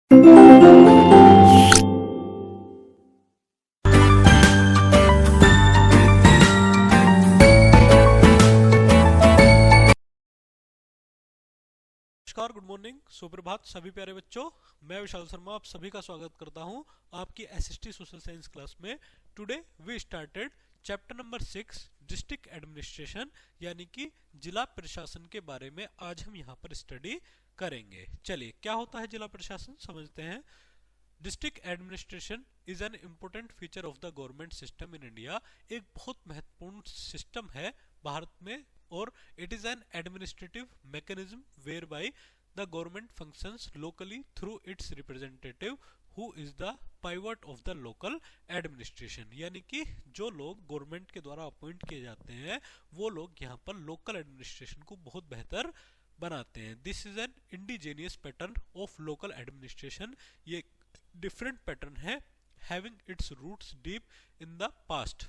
नमस्कार, good morning, सुप्रभात सभी प्यारे बच्चों। मैं विशाल शर्मा आप सभी का स्वागत करता हूं आपकी एसएसटी सोशल साइंस क्लास में। Today we started chapter number 6 district administration यानी कि जिला प्रशासन के बारे में आज हम यहां पर स्टडी करेंगे। चलिए, क्या होता है जिला प्रशासन समझते हैं। District administration is an important feature of the government system in India. एक बहुत महत्वपूर्ण सिस्टम है भारत में और it is an administrative mechanism whereby the government functions locally through its representative who is the pivot of the local administration. यानी कि जो लोग गवर्नमेंट के द्वारा अपॉइंट किए जाते हैं वो लोग यहाँ पर लोकल एडमिनिस्ट्रेशन को बहुत बेहतर बनाते हैं। This is an indigenous pattern of local administration. ये डिफरेंट पैटर्न है having its roots deep in the past,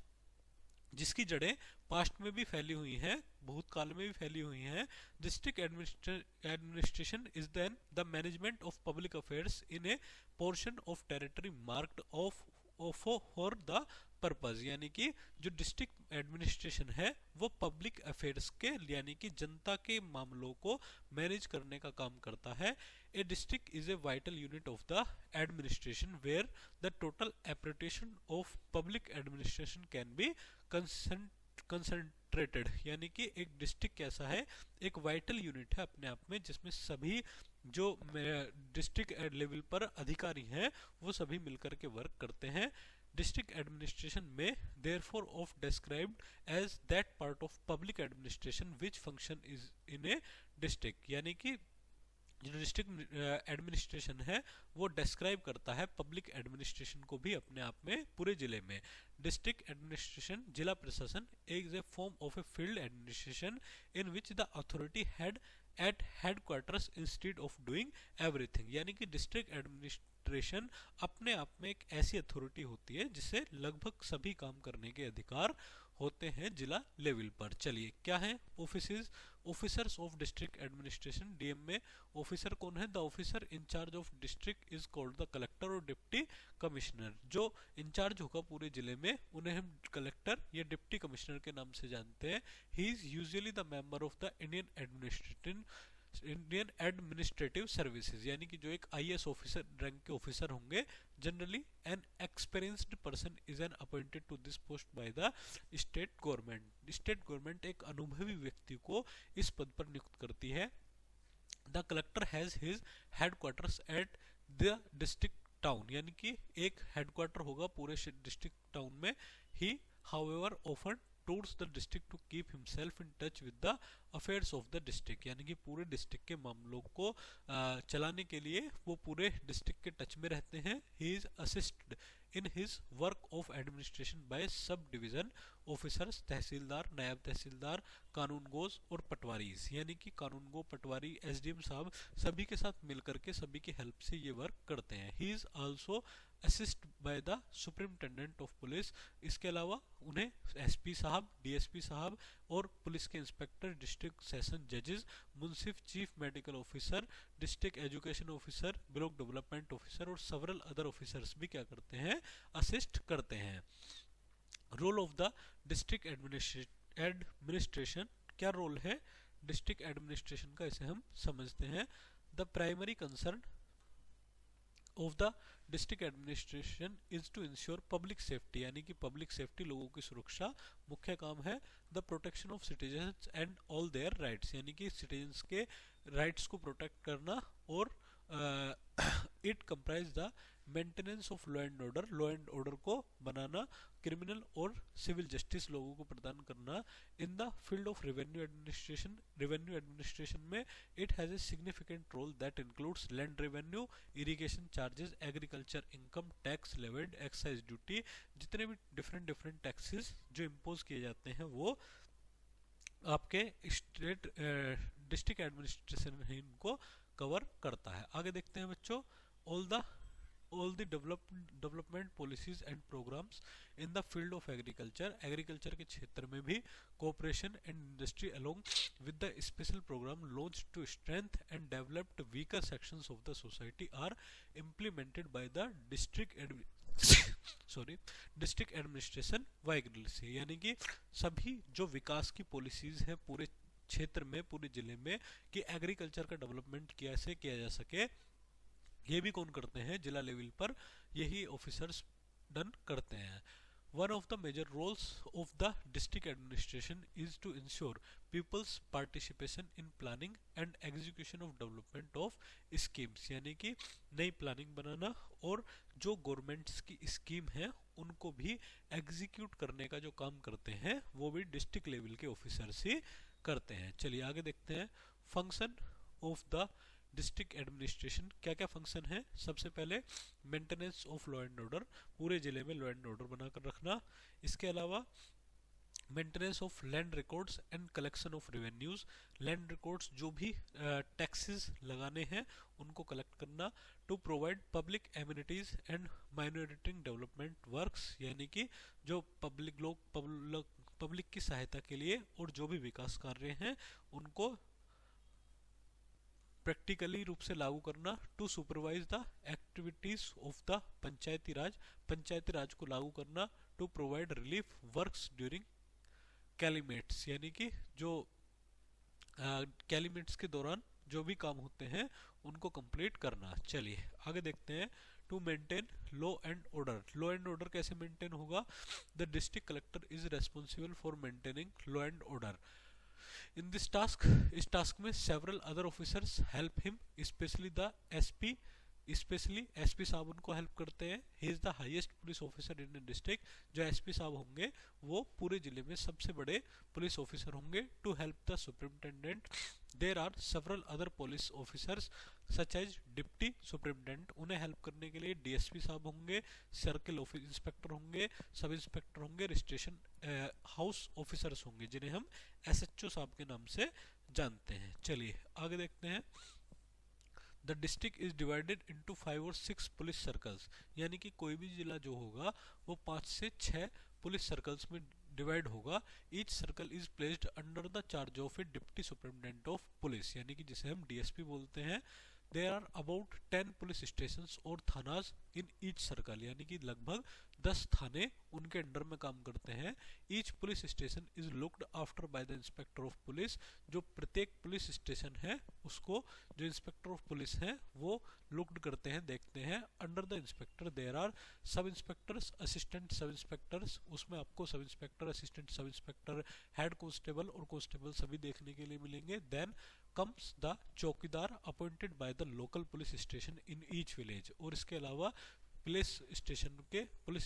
जिसकी जड़ें पास्ट में भी फैली हुई हैं, भूतकाल में भी फैली हुई हैं। District administration is then the management of public affairs in a portion of territory marked off for the purpose. यानी कि जो डिस्ट्रिक्ट एडमिनिस्ट्रेशन है वो पब्लिक अफेयर्स के यानी कि जनता के मामलों को मैनेज करने का काम करता है। A district is a vital unit of the administration where the total application of public administration can be concentrated. यानी कि एक डिस्ट्रिक्ट कैसा है, एक वाइटल यूनिट है अपने आप में, जिसमें सभी जो डिस्ट्रिक्ट लेवल पर अधिकारी हैं वो सभी मिलकर के वर्क करते हैं। डिस्ट्रिक्ट एडमिनिस्ट्रेशन में therefore of described as that part of public administration which function is in a district. यानी कि जो डिस्ट्रिक्ट एडमिनिस्ट्रेशन है वो डिस्क्राइब करता है पब्लिक एडमिनिस्ट्रेशन को भी अपने आप में पूरे जिले में। डिस्ट्रिक्ट एडमिनिस्ट्रेशन जिला प्रशासन is a form of a field administration in which the authority head at headquarters instead of doing everything. यानी कि डिस्ट्रिक्ट एडमिनिस्ट्रेशन अपने आप में एक ऐसी अथॉरिटी होती है जिसे लगभग सभी काम करने के अधिकार होते हैं जिला लेवल पर। चलिए, क्या है offices officers of district administration. DM में ऑफिसर कौन है? The officer in-charge of district is called the collector और डिप्टी कमिश्नर। जो इंचार्ज होगा पूरे जिले में उन्हें हम कलेक्टर या डिप्टी कमिश्नर के नाम से जानते हैं। He is usually the member of the Indian administrative services. यानी कि जो एक आईएएस ऑफिसर रैंक के ऑफिसर होंगे, generally an experienced person is an appointed to this post by the state government. State government एक अनुभवी व्यक्ति को इस पद पर नियुक्त करती है। The collector has his headquarters at the district town. यानी कि एक हेडक्वार्टर होगा पूरे डिस्ट्रिक्ट टाउन में। He however often tours the district to keep himself in touch with the affairs of the district. यानी कि पूरे डिस्ट्रिक्ट के मामलों को चलाने के लिए वो पूरे डिस्ट्रिक्ट के टच में रहते हैं। He is assisted in his work of administration by sub division officers, tehsildar, naib tehsildar, कानूनगोज और पटवारीज। यानी कि कानूनगो, पटवारी, एसडीएम साहब सभी के साथ मिलकर के सभी की हेल्प से ये वर्क करते हैं। He is also assist by the superintendent of police. इसके अलावा उन्हें एसपी साहब, डीएसपी साहब और पुलिस के इंस्पेक्टर, डिस्ट्रिक्ट सेशन जजेस, munsif, chief medical officer, district education officer, block development officer और सेवरल अदर ऑफिसर्स भी क्या करते हैं, असिस्ट करते हैं। Role of the district administration. क्या रोल है डिस्ट्रिक्ट एडमिनिस्ट्रेशन का, इसे हम समझते हैं। The primary concern of the district administration is to ensure public safety. यानी कि पब्लिक सेफ्टी, लोगों की सुरक्षा मुख्य काम है। The protection of citizens and all their rights. यानी कि सिटीजन्स के राइट्स को प्रोटेक्ट करना। और it comprise the maintenance of law and order. Law and order को बनाना, क्रिमिनल और सिविल जस्टिस लोगों को प्रदान करना। In the field of revenue administration, revenue administration में it has a significant role that includes land revenue, irrigation charges, agriculture income tax levied, excise duty. जितने भी डिफरेंट टैक्सेस जो इम्पोज किए जाते हैं वो आपके स्टेट डिस्ट्रिक्ट एडमिनिस्ट्रेशन इनको कवर करता है। आगे देखते हैं बच्चों। All the all the development policies and programs in the field of agriculture. Agriculture के क्षेत्र में भी cooperation and industry along with the special program launched to strengthen and develop weaker sections of the society are implemented by the district administration vigorously. यानी कि सभी जो विकास की policies हैं पूरे क्षेत्र में, पूरे जिले में, कि एग्रीकल्चर का डेवलपमेंट कैसे किया जा सके, ये भी कौन करते हैं, जिला लेवल पर यही ऑफिसर्स डन करते हैं। One of the major roles of the district administration is to ensure people's participation in planning and execution of development of schemes। यानी कि नई प्लानिंग बनाना और जो गवर्नमेंट्स की स्कीम है उनको भी एग्जीक्यूट करने का जो काम करते हैं वो भी डिस्ट्रिक्ट लेवल के ऑफिसर्स ही करते हैं। चलिए आगे देखते हैं function of the district administration. क्या क्या फंक्शन है? सबसे पहले maintenance of law and order, पूरे जिले में लॉ एंड ऑर्डर बनाकर रखना। इसके अलावा maintenance of land records and collection of revenues, land records जो भी टैक्सेस लगाने हैं उनको कलेक्ट करना। To provide public amenities and minority development works, यानी कि जो पब्लिक की सहायता के लिए और जो भी विकास कार्य हैं उनको प्रैक्टिकली रूप से लागू करना। To supervise the activities of the panchayati raj को लागू करना। To provide relief works during calamities, यानी कि जो कैलिमेट्स के दौरान जो भी काम होते हैं उनको कंप्लीट करना। चलिए आगे देखते हैं। To maintain law and order, law and order कैसे मेंटेन होगा? The district collector is responsible for maintaining law and order. In this task, इस टास्क में several other officers help him, especially the SP, especially SP साहब उनको help करते हैं। He is the highest police officer in district, जो SP साहब होंगे वो पूरे जिले में सबसे बड़े पुलिस ऑफिसर होंगे। To help the superintendent there are several other police officers such as deputy superintendent, उन्हें हेल्प करने के लिए डीएसपी साहब होंगे, सर्किल ऑफिस इंस्पेक्टर होंगे, सब इंस्पेक्टर होंगे, रजिस्ट्रेशन हाउस ऑफिसर्स होंगे जिन्हें हम एसएचओ साहब के नाम से जानते हैं। चलिए आगे देखते हैं। The district is divided into 5 और 6 पुलिस सर्कल्स, यानी कि कोई भी जिला जो होगा वो 5 से 6 पुलिस सर्कल्स में डिवाइड होगा। Each circle is placed under the charge of a deputy superintendent of police, यानी कि जिसे हम डीएसपी बोलते हैं। There are about 10 police stations और थानाज इन ईच सर्कल, यानी कि लगभग 10 थाने उनके अंडर में काम करते हैं। Each police station is looked after by the inspector of police, जो प्रत्येक पुलिस स्टेशन है उसको जो इंस्पेक्टर ऑफ पुलिस हैं वो लुक्ड करते हैं, देखते हैं। Under the inspector there are sub inspectors, assistant sub inspectors, उसमें आपको sub inspector, assistant sub inspector, head constable और कांस्टेबल सभी देखने के लिए मिलेंगे। Then comes the chowkidar appointed by the local police station in each village, और इसके अलावा पुलिस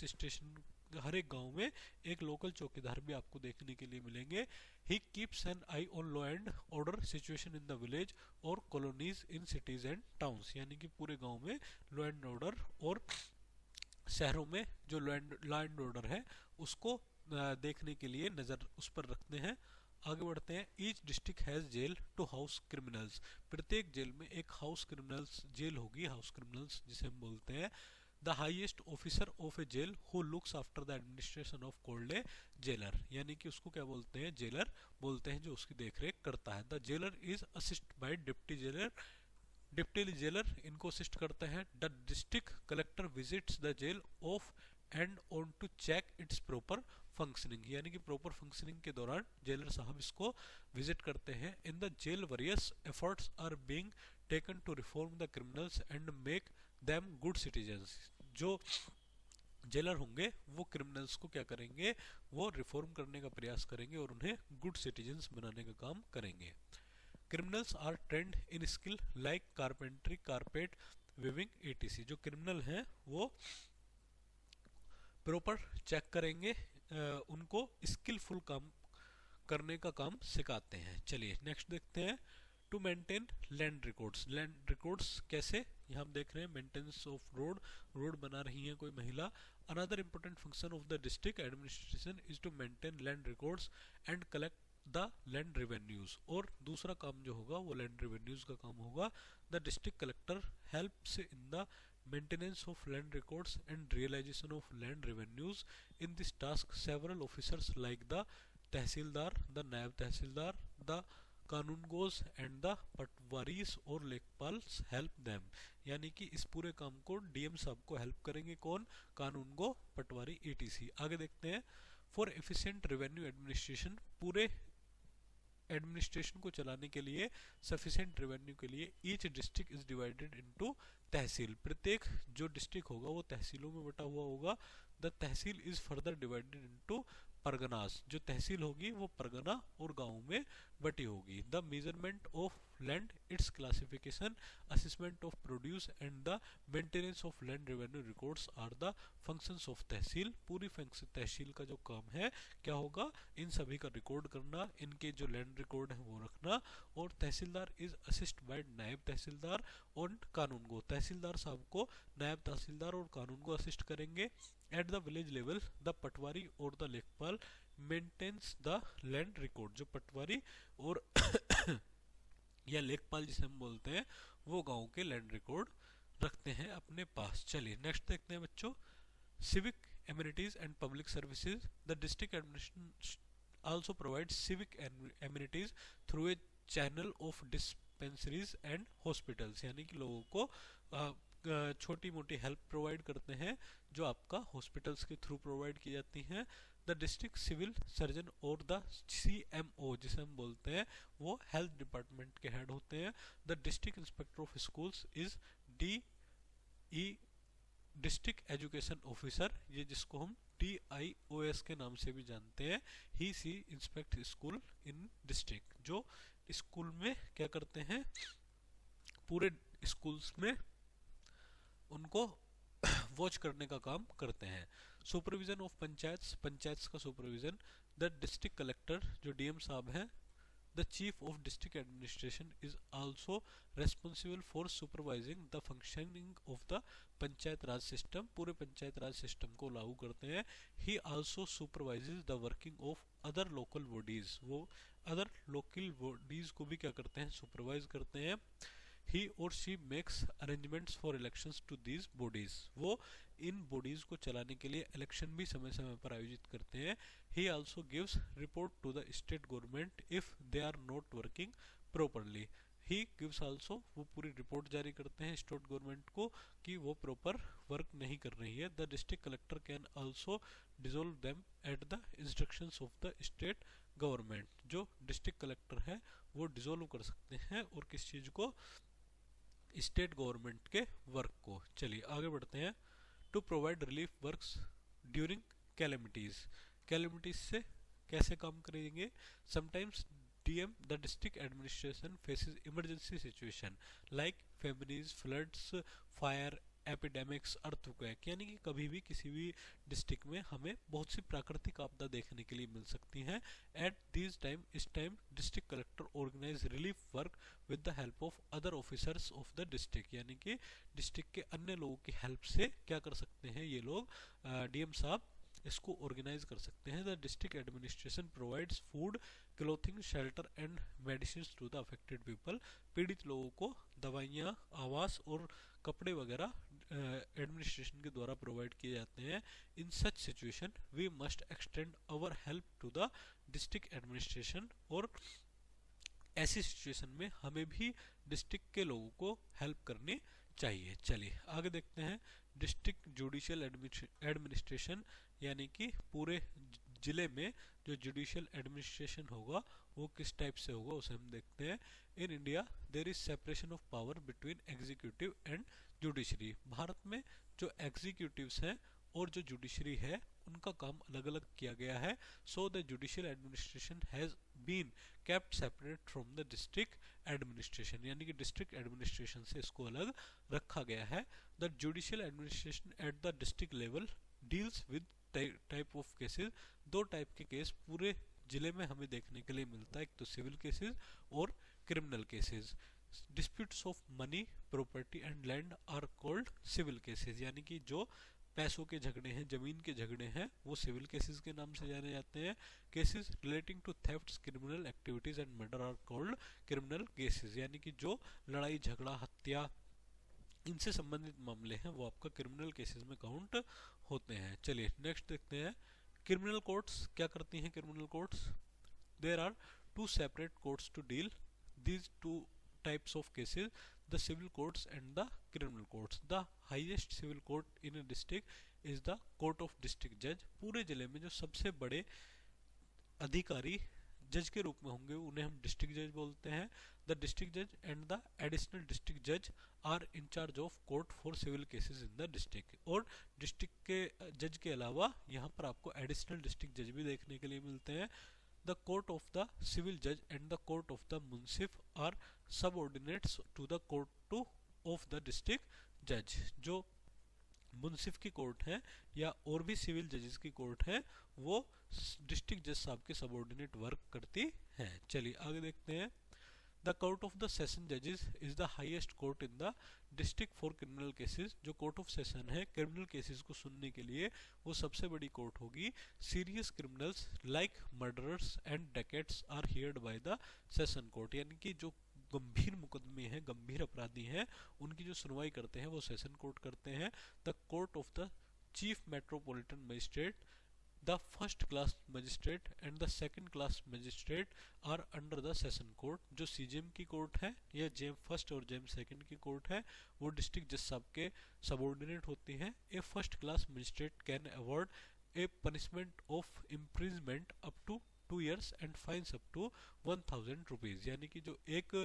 स्टेशन हर एक गांव में एक लोकल चौकीदार भी आपको देखने के लिए मिलेंगे। He keeps an eye on law and order situation in the village और colonies in cities and towns, यानी कि पूरे गांव में लॉ एंड ऑर्डर और शहरों में जो लॉ एंड ऑर्डर है उसको देखने के लिए नजर उस पर रखते हैं। आगे बढ़ते हैं। Each district has jail to house criminals, प्रत्येक जेल में एक हाउस क्रिमिनल्स जेल होगी, हाउस क्रिमिनल्स जिसे हम बोलते हैं। The highest officer of a jail who looks after the administration of called a jailer, यानी कि उसको क्या बोलते हैं? जेलर बोलते हैं, जो उसकी देखरेख करता है। The jailer is assist by deputy jailer, deputy jailer इनको असिस्ट करते हैं। The district collector visits the jail off and on to check its proper functioning, यानी कि प्रॉपर फंक्शनिंग के दौरान जेलर साहब इसको विजिट करते हैं। In the jail various efforts are being taken to reform the criminals and make them good citizens, जो jailer होंगे वो क्रिमिनल्स को क्या करेंगे? वो रिफॉर्म करने का प्रयास करेंगे और उन्हें गुड सिटीजन्स बनाने का काम करेंगे। Criminals are trained in skill like carpentry, carpet weaving etc, जो क्रिमिनल हैं वो प्रॉपर चेक करेंगे, उनको स्किलफुल काम करने का काम सिखाते हैं। चलिए नेक्स्ट देखते हैं। To maintain land records, land records कैसे? यहाँ हम देख रहे हैं मेंटेनेंस ऑफ रोड बना रही है कोई महिला। Another important function of the district administration is to maintain land records and collect the land revenues, और दूसरा काम जो होगा वो लैंड रेवेन्यूज का काम होगा। The district collector helps in the maintenance of land records and realization of land revenues. In this task, several officers like the Tehsildar, the Naib Tehsildar, the kanungos and the patwaris और lekhpals help them, यानी कि इस पूरे काम को DM साहब को help करेंगे कौन, कानूनगो, पटवारी, ईटीसी। आगे देखते हैं, फॉर एफिशिएंट रेवेन्यू एडमिनिस्ट्रेशन, पूरे एडमिनिस्ट्रेशन को चलाने के लिए, सफिशिएंट रेवेन्यू के लिए, each district is divided into tehsil, प्रत्येक जो डिस्ट्रिक्ट होगा वो तहसीलों में बटा हुआ होगा। The tehsil is further divided into Parganas, जो तहसील होगी वो परगना और गांव में बटी होगी। The measurement of land, its classification, assessment of produce and the maintenance of land revenue records are the functions of tehsil. पूरी तहसील का जो काम है क्या होगा, इन सभी का रिकॉर्ड करना, इनके जो लैंड रिकॉर्ड है वो रखना। और तहसीलदार इज असिस्ट बाय नायब तहसीलदार और कानूनगो, तहसीलदार साहब को नायब तहसीलदार और कानूनगो असिस्ट करेंगे। At the village level, the patwari और द लेखपाल मेंटेन्स द लैंड रिकॉर्ड, जो पटवारी और या लेखपाल जिसे हम बोलते हैं वो गांव के लैंड रिकॉर्ड रखते हैं अपने पास। चलिए नेक्स्ट देखते हैं बच्चों, civic amenities and public services. The district administration also provides civic amenities through a channel of dispensaries and hospitals, यानी कि लोगों को छोटी मोटी हेल्प प्रोवाइड करते हैं जो आपका हॉस्पिटल्स के थ्रू प्रोवाइड की जाती हैं। द डिस्ट्रिक्ट सिविल सर्जन और द CMO जिसे हम बोलते हैं वो हेल्थ डिपार्टमेंट के हेड होते हैं। The district inspector of schools is DE district education officer, ये जिसको हम DIOS के नाम से भी जानते हैं। ही सी इंस्पेक्ट स्कूल इन डिस्ट्रिक्ट, जो स्कूल में क्या करते हैं, पूरे स्कूल्स में उनको वॉच करने का काम करते हैं। सुपरविजन ऑफ पंचायत, पंचायत का सुपरविजन। द डिस्ट्रिक्ट कलेक्टर जो DM साहब हैं, the chief of district administration is also responsible for supervising the functioning of the panchayat Raj system, पूरे पंचायत राज सिस्टम को लागू करते हैं। He also supervises the working of other local bodies, वो other local bodies को भी क्या करते हैं, सुपरवाइज करते हैं। ही और she makes arrangements for elections to these bodies, वो इन बॉडीज को चलाने के लिए इलेक्शन भी समय समय पर आयोजित करते हैं। He also gives report to the state government if they are not working properly. He gives also, वो पूरी रिपोर्ट जारी करते हैं स्टेट गवर्नमेंट को कि वो प्रॉपर वर्क नहीं कर रही है। The district collector can also dissolve them at the instructions of the state government, जो डिस्ट्रिक्ट कलेक्टर है वो डिसॉल्व कर सकते हैं और किस चीज को, स्टेट गवर्नमेंट के वर्क को। चलिए आगे बढ़ते हैं। To provide relief works during calamities, calamities से कैसे काम करेंगे। Sometimes DM the district administration faces emergency situation like famines, floods, fire, epidemics, earthquake, यानी कि कभी भी किसी भी डिस्ट्रिक्ट में हमें बहुत सी प्राकृतिक आपदा देखने के लिए मिल सकती हैं। एट दिस टाइम, इस time district collector organize relief work with the help of other officers of the district, यानी कि डिस्ट्रिक्ट के अन्य लोगों की हेल्प से क्या कर सकते हैं ये लोग, DM साहब इसको ऑर्गेनाइज कर सकते हैं। The district administration provides food, clothing, shelter and medicine to the affected people, पीड़ित लोगों को दवाइयाँ, आवास और कपड़े वगैरह एडमिनिस्ट्रेशन के द्वारा प्रोवाइड किए जाते हैं। In such situation we must extend our help to the district administration, और ऐसी सिचुएशन में हमें भी डिस्ट्रिक्ट के लोगों को हेल्प करनी चाहिए। चलिए आगे देखते हैं। डिस्ट्रिक्ट जुडिशियल एडमिनिस्ट्रेशन, यानी कि पूरे जिले में जो जुडिशियल एडमिनिस्ट्रेशन होगा वो किस टाइप से होगा उसे हम देखते हैं। In India there is separation of power between executive and judiciary, Bharat में जो एग्जीक्यूटिव्स हैं और जो जुडिशरी है उनका काम अलग अलग किया गया है। So the judicial administration has been kept separate from the district administration, यानी कि डिस्ट्रिक्ट एडमिनिस्ट्रेशन से इसको अलग रखा गया है। The judicial administration eight the district level deals with type of cases, दो टाइप के केस पूरे जिले में हमें देखने के लिए मिलता है, एक तो सिविल केसेस और criminal cases. Disputes of money, property and land are called civil cases, यानी कि जो पैसों के झगड़े हैं, जमीन के झगड़े हैं, वो सिविल केसेस के नाम से जाने जाते हैं। Cases relating to thefts, criminal activities and murder are called criminal cases, यानी कि जो लड़ाई झगड़ा, हत्या इनसे संबंधित मामले हैं वो आपका क्रिमिनल केसेस में काउंट होते हैं। चलिए नेक्स्ट देखते हैं क्रिमिनल कोर्ट्स क्या करती हैं। Criminal courts, there are two separate courts to deal these two types of cases, the civil courts and the criminal courts. The highest civil court in a district is the court of district judge. पूरे जिले में जो सबसे बड़े अधिकारी जज के रूप में होंगे उन्हें हम डिस्ट्रिक्ट जज बोलते हैं। द डिस्ट्रिक्ट जज एंड द एडिशनल डिस्ट्रिक्ट जज are in charge of court for civil cases in the district. और डिस्ट्रिक्ट के जज के अलावा यहाँ पर आपको एडिशनल डिस्ट्रिक्ट जज भी देखने के लिए मिलते हैं। The court of the civil judge and the court of the munsif are subordinates to the court of the district judge. जो मुंसिफ की कोर्ट है या और भी सिविल जजेस की कोर्ट है वो डिस्ट्रिक्ट जज साहब के सबऑर्डिनेट वर्क करती है। चलिए आगे देखते हैं। The court of the session जजेस is the highest court in the district for criminal cases. जो कोर्ट ऑफ सेशन है क्रिमिनल केसेस को सुनने के लिए वो सबसे बड़ी कोर्ट होगी। Serious criminals like murderers and dacoits are heard by the session court. यानी कि जो गंभीर मुकदमे हैं, गंभीर अपराधी हैं, उनकी जो सुनवाई करते हैं वो सेशन कोर्ट करते हैं। The court of the chief metropolitan magistrate, the first class magistrate and the second class magistrate are under the session court। जो सीजेएम की कोर्ट है या जेम फर्स्ट और जेम सेकंड की कोर्ट है वो डिस्ट्रिक्ट जज साहब के सबऑर्डिनेट होती हैं। A first class magistrate can award a punishment of imprisonment up to 2 years and fines up to 1000 rupees. यानी कि जो एक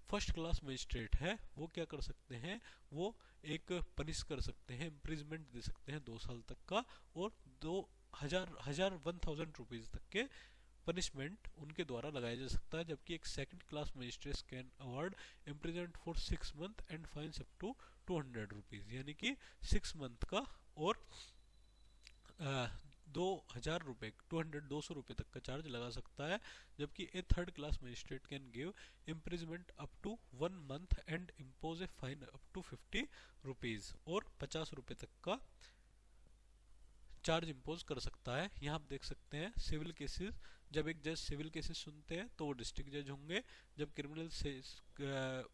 फर्स्ट क्लास मजिस्ट्रेट है वो क्या कर सकते हैं, वो एक पनिश कर सकते हैं, इम्प्रिजमेंट दे सकते हैं 2 साल तक का और 1000 रुपीज तक के पनिशमेंट उनके द्वारा लगाया जा सकता है। जबकि एक second class magistrate can award imprisonment for 6 months and fines up to 200 rupees. यानी कि 6 month का और 2000 रुपये 200 रुपये तक का चार्ज लगा सकता है। जबकि a third class magistrate can give imprisonment up to 1 month and impose a fine up to 50 rupees और 50 रुपये तक का चार्ज इम्पोज कर सकता है। यहाँ आप देख सकते हैं सिविल केसेस, जब एक जज सिविल केसेस सुनते हैं तो वो डिस्ट्रिक्ट जज होंगे, जब क्रिमिनल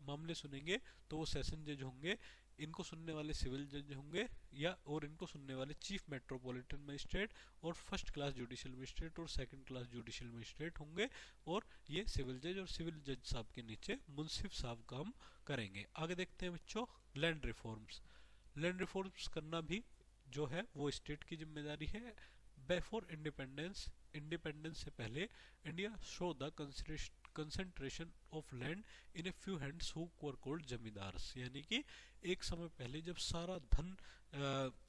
मामले सुनेंगे तो वो सेशन जज होंगे, इनको सुनने वाले सिविल जज होंगे या और इनको सुनने वाले चीफ मेट्रोपॉलिटन मजिस्ट्रेट और फर्स्ट क्लास जुडिशियल मजिस्ट्रेट और सेकंड क्लास जुडिशियल मजिस्ट्रेट होंगे। और ये सिविल जज और सिविल जज साहब के नीचे मुंसिफ साहब काम करेंगे। आगे देखते हैं बच्चों लैंड रिफॉर्म्स। लैंड रिफॉर्म्स करना भी जो है वो स्टेट की जिम्मेदारी है। बिफोर इंडिपेंडेंस, इंडिपेंडेंस से पहले India show the concentration of land in a few hands who were called zamindars. यानी कि एक समय पहले जब सारा धन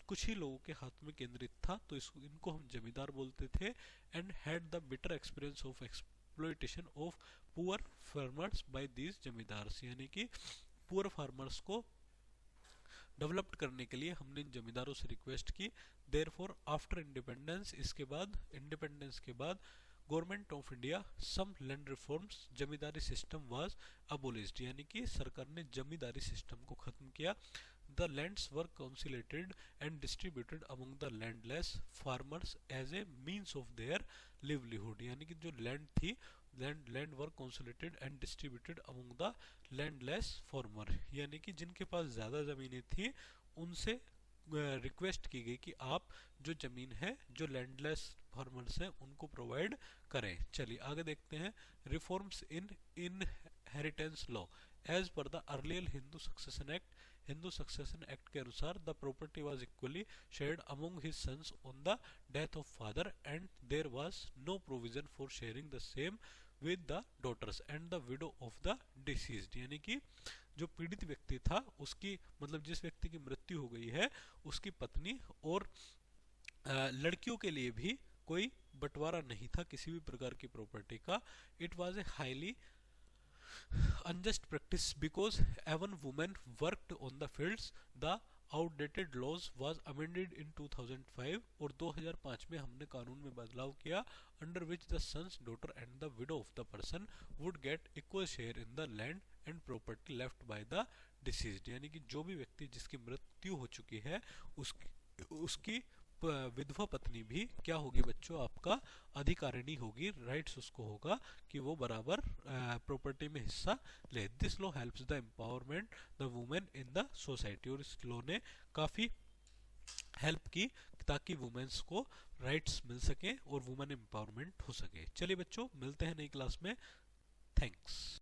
कुछ ही लोगों के हाथ में केंद्रित था तो इनको हम जमींदार बोलते थे। And had the bitter experience of exploitation of poor farmers bye these zamindars. यानी कि पुअर फार्मर्स को डेवलप्ड करने के लिए हमने इन जमींदारों से रिक्वेस्ट की। देयरफॉर आफ्टर इंडिपेंडेंस, इसके बाद इंडिपेंडेंस के बाद government of India some land reforms, zamindari system was abolished. यानी कि सरकार ने जमींदारी सिस्टम को खत्म किया। The lands were consolidated and distributed among the landless farmers as a means of their livelihood. यानी कि जो लैंड थी land were consolidated and distributed among the landless farmer. यानी कि जिनके पास ज़्यादा ज़मीनें थी उनसे रिक्वेस्ट की गई कि आप जो ज़मीन है जो लैंडलेस फार्मर्स हैं उनको प्रोवाइड करें। चलिए आगे देखते हैं reforms in inheritance law. As per the earlier Hindu succession act, Hindu succession act के अनुसार the property was equally shared among his sons on the death of father and there was no provision for sharing the same with the daughters and the widow of the deceased. यानी कि जो पीड़ित व्यक्ति था उसकी मतलब जिस व्यक्ति की मृत्यु हो गई है उसकी पत्नी और लड़कियों के लिए भी कोई बंटवारा नहीं था किसी भी प्रकार की प्रॉपर्टी का। It was a highly unjust practice because even women worked on the fields. The outdated laws was amended in 2005 और 2005 में हमने कानून में बदलाव किया under which the sons, daughter and the widow of the person would get equal share in the land and property left by the deceased। यानी कि जो भी व्यक्ति जिसकी मृत्यु हो चुकी है उसकी विधवा पत्नी भी क्या होगी बच्चों, आपका अधिकारिणी होगी, राइट्स उसको होगा कि वो बराबर प्रॉपर्टी में हिस्सा ले। This law helps the empowerment the women in the society, और इस लॉ ने काफी हेल्प की ताकि वुमेन्स को राइट्स मिल सके और वुमेन एम्पावरमेंट हो सके। चलिए बच्चों, मिलते हैं नई क्लास में। थैंक्स।